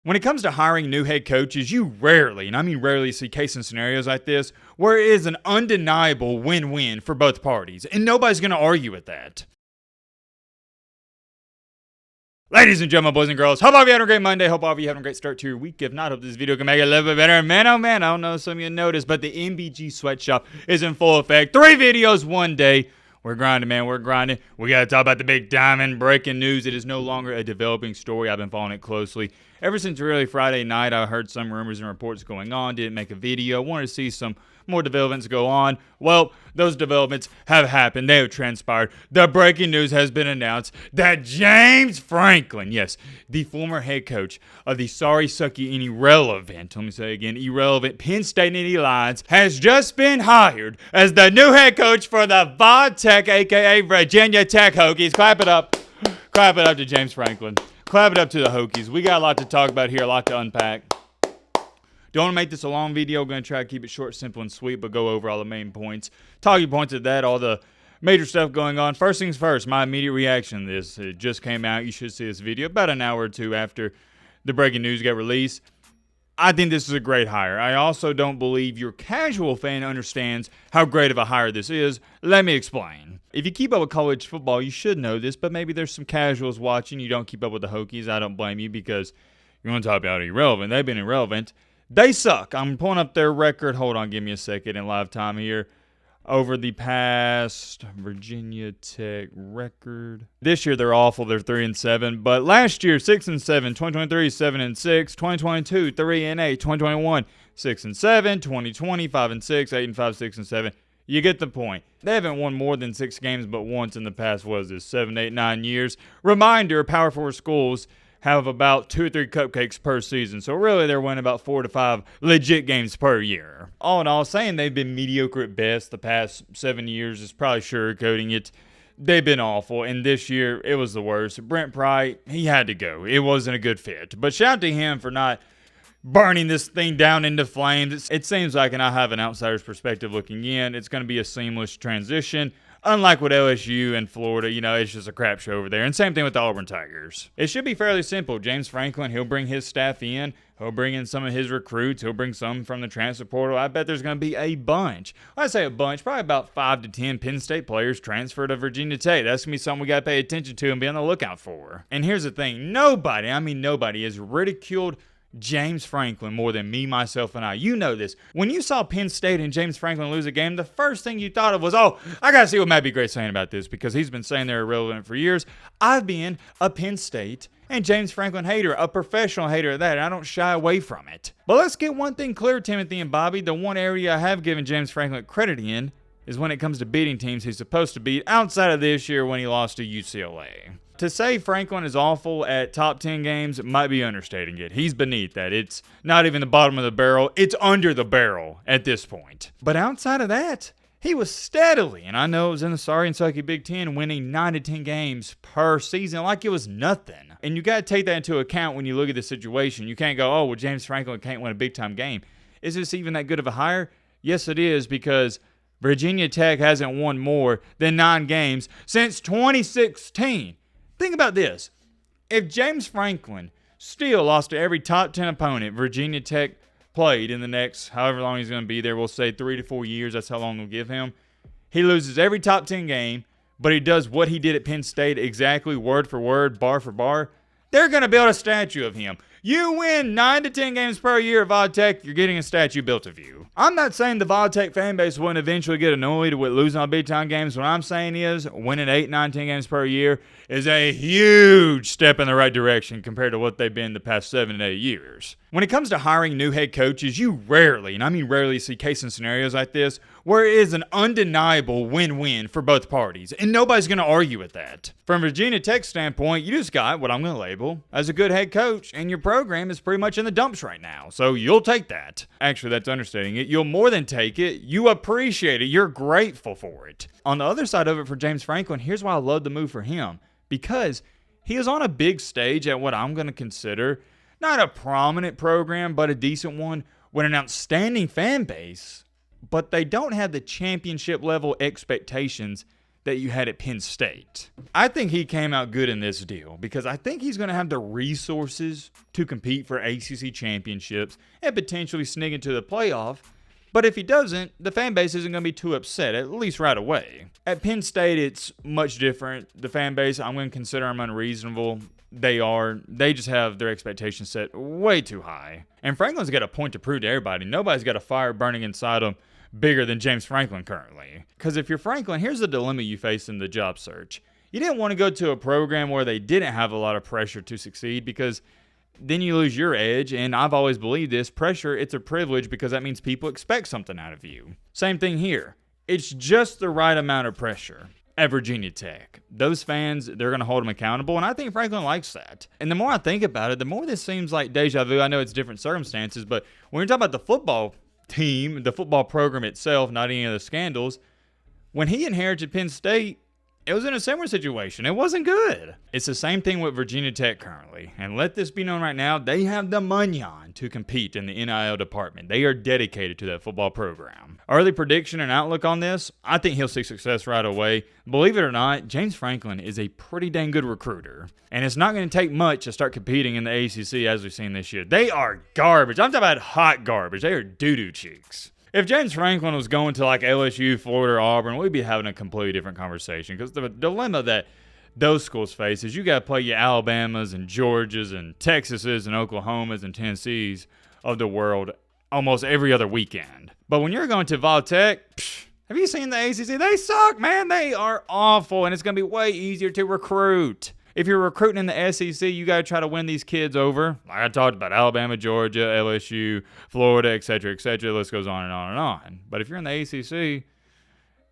When it comes to hiring new head coaches, you rarely, and I mean rarely, see case and scenarios like this where it is an undeniable win-win for both parties, and nobody's going to argue with that. Ladies and gentlemen, boys and girls, hope all of you having a great Monday. Hope all of you having a great start to your week. If not, hope this video can make it a little bit better. Man, oh man, I don't know if some of you noticed, but the MBG sweatshop is in full effect. 3 videos one day. We're grinding, man. We're grinding. We got to talk about the big diamond breaking news. It is no longer a developing story. I've been following it closely. Ever since really Friday night, I heard some rumors and reports going on. Didn't make a video. Wanted to see some more developments go on. Well, those developments have happened. They have transpired. The breaking news has been announced that James Franklin, yes, the former head coach of the sorry, sucky, and irrelevant, let me say again, irrelevant Penn State Nittany Lions, has just been hired as the new head coach for the Vodtech, a.k.a. Virginia Tech Hokies. Clap it up. Clap it up to James Franklin. Clap it up to the Hokies. We got a lot to talk about here, a lot to unpack. Don't want to make this a long video. I'm going to try to keep it short, simple, and sweet, but go over all the main points. Talking points of that, all the major stuff going on. First things first, my immediate reaction to this. It just came out. You should see this video about an hour or two after the breaking news got released. I think this is a great hire. I also don't believe your casual fan understands how great of a hire this is. Let me explain. If you keep up with college football, you should know this, but maybe there's some casuals watching. You don't keep up with the Hokies. I don't blame you because you want to talk about irrelevant. They've been irrelevant. They suck. I'm pulling up their record. Hold on, give me a second in live time here. Over the past Virginia Tech record. This year they're awful. They're 3-7. But last year 6-7. 2023 7-6. 2022 3-8. 2021 6-7. 2020 5-6. 8-5. 6-7. You get the point. They haven't won more than 6 games but once in the past, what is this, 7, 8, 9 years. Reminder, Power 4 schools have about 2 or 3 cupcakes per season. So really they're winning about 4 to 5 legit games per year. All in all, saying they've been mediocre at best the past 7 years is probably sugarcoating it. They've been awful, and this year it was the worst. Brent Pry, he had to go. It wasn't a good fit. But shout out to him for not burning this thing down into flames. It seems like, and I have an outsider's perspective looking in, it's going to be a seamless transition. Unlike with LSU and Florida, it's just a crap show over there. And same thing with the Auburn Tigers. It should be fairly simple. James Franklin, he'll bring his staff in. He'll bring in some of his recruits. He'll bring some from the transfer portal. I bet there's going to be a bunch. When I say a bunch, probably about 5 to 10 Penn State players transfer to Virginia Tech. That's going to be something we got to pay attention to and be on the lookout for. And here's the thing. Nobody has ridiculed James Franklin more than me, myself, and I. You know this. When you saw Penn State and James Franklin lose a game, the first thing you thought of was, oh, I got to see what Matty Gray's saying about this because he's been saying they're irrelevant for years. I've been a Penn State and James Franklin hater, a professional hater of that, and I don't shy away from it. But let's get one thing clear, Timothy and Bobby. The one area I have given James Franklin credit in is when it comes to beating teams he's supposed to beat outside of this year when he lost to UCLA. To say Franklin is awful at top 10 games might be understating it. He's beneath that. It's not even the bottom of the barrel. It's under the barrel at this point. But outside of that, he was steadily, and I know it was in the sorry and sucky Big Ten, winning 9 to 10 games per season like it was nothing. And you got to take that into account when you look at the situation. You can't go, oh, well, James Franklin can't win a big-time game. Is this even that good of a hire? Yes, it is, because Virginia Tech hasn't won more than 9 games since 2016. Think about this. If James Franklin still lost to every top 10 opponent Virginia Tech played in the next however long he's going to be there, we'll say 3 to 4 years, that's how long we'll give him. He loses every top 10 game, but he does what he did at Penn State exactly word for word, bar for bar. They're going to build a statue of him. You win 9 to 10 games per year at Vodtech, you're getting a statue built of you. I'm not saying the Vodtech fan base wouldn't eventually get annoyed with losing on big-time games. What I'm saying is winning 8, 9, 10 games per year is a huge step in the right direction compared to what they've been the past 7 to 8 years. When it comes to hiring new head coaches, you rarely, and I mean rarely, see case and scenarios like this where it is an undeniable win-win for both parties, and nobody's going to argue with that. From Virginia Tech's standpoint, you just got what I'm going to label as a good head coach, and your program is pretty much in the dumps right now, so you'll take that. Actually, that's understating it. You'll more than take it. You appreciate it. You're grateful for it. On the other side of it for James Franklin, here's why I love the move for him, because he is on a big stage at what I'm going to consider not a prominent program, but a decent one with an outstanding fan base, but they don't have the championship level expectations that you had at Penn State. I think he came out good in this deal because I think he's going to have the resources to compete for ACC championships and potentially sneak into the playoff. But if he doesn't, the fan base isn't going to be too upset, at least right away. At Penn State, it's much different. The fan base, I'm going to consider them unreasonable. They just have their expectations set way too high. And Franklin's got a point to prove to everybody. Nobody's got a fire burning inside them bigger than James Franklin currently. Because if you're Franklin, here's the dilemma you face in the job search. You didn't want to go to a program where they didn't have a lot of pressure to succeed because then you lose your edge. And I've always believed this. Pressure, it's a privilege because that means people expect something out of you. Same thing here. It's just the right amount of pressure. At Virginia Tech, those fans, they're going to hold them accountable, and I think Franklin likes that. And the more I think about it, the more this seems like deja vu. I know it's different circumstances, but when you're talking about the football team, the football program itself, not any of the scandals, when he inherited Penn State, it was in a similar situation. It wasn't good. It's the same thing with Virginia Tech currently. And let this be known right now, they have the money on to compete in the NIL department. They are dedicated to that football program. Early prediction and outlook on this, I think he'll see success right away. Believe it or not, James Franklin is a pretty dang good recruiter. And it's not going to take much to start competing in the ACC as we've seen this year. They are garbage. I'm talking about hot garbage. They are doo-doo cheeks. If James Franklin was going to like LSU, Florida, or Auburn, we'd be having a completely different conversation because the dilemma that those schools face is you got to play your Alabamas and Georgias and Texases and Oklahomas and Tennessees of the world almost every other weekend. But when you're going to Vol Tech, have you seen the ACC? They suck, man. They are awful, and it's going to be way easier to recruit. If you're recruiting in the SEC, you got to try to win these kids over. Like I talked about Alabama, Georgia, LSU, Florida, etc., etc. The list goes on and on and on. But if you're in the ACC,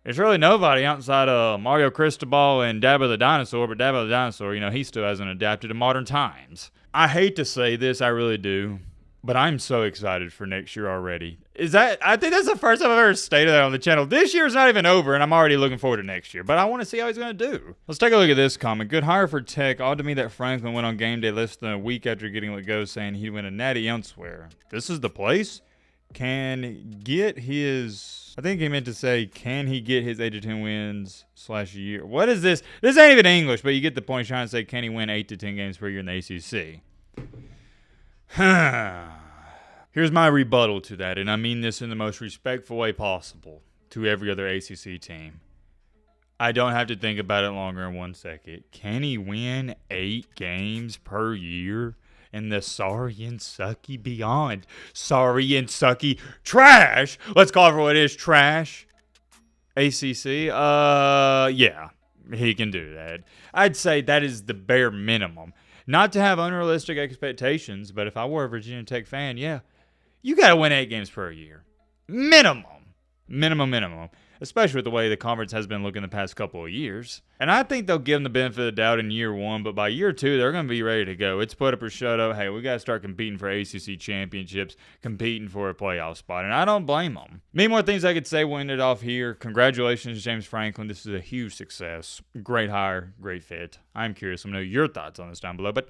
there's really nobody outside of Mario Cristobal and Dabba the Dinosaur. But Dabba the Dinosaur, he still hasn't adapted to modern times. I hate to say this, I really do. But I'm so excited for next year already. I think that's the first time I've ever stated that on the channel. This year's not even over, and I'm already looking forward to next year. But I want to see how he's going to do. Let's take a look at this comment. Good hire for Tech. Odd to me that Franklin went on game day less than a week after getting let go, saying he'd win a natty elsewhere. This is the place? Can get his... I think he meant to say, can he get his 8 to 10 wins / year? What is this? This ain't even English, but you get the point. He's trying to say, can he win 8 to 10 games per year in the ACC? Here's my rebuttal to that, and I mean this in the most respectful way possible to every other ACC team. I don't have to think about it longer than 1 second. Can he win 8 games per year in the sorry and sucky beyond sorry and sucky trash? Let's call it for what it is, trash. ACC? Yeah, he can do that. I'd say that is the bare minimum. Not to have unrealistic expectations, but if I were a Virginia Tech fan, yeah, you got to win 8 games per year. Minimum. Especially with the way the conference has been looking the past couple of years. And I think they'll give them the benefit of the doubt in year 1, but by year 2, they're going to be ready to go. It's put up or shut up. Hey, we got to start competing for ACC championships, competing for a playoff spot, and I don't blame them. Many more things I could say. We'll end it off here. Congratulations, James Franklin. This is a huge success. Great hire, great fit. I'm curious to know your thoughts on this down below, but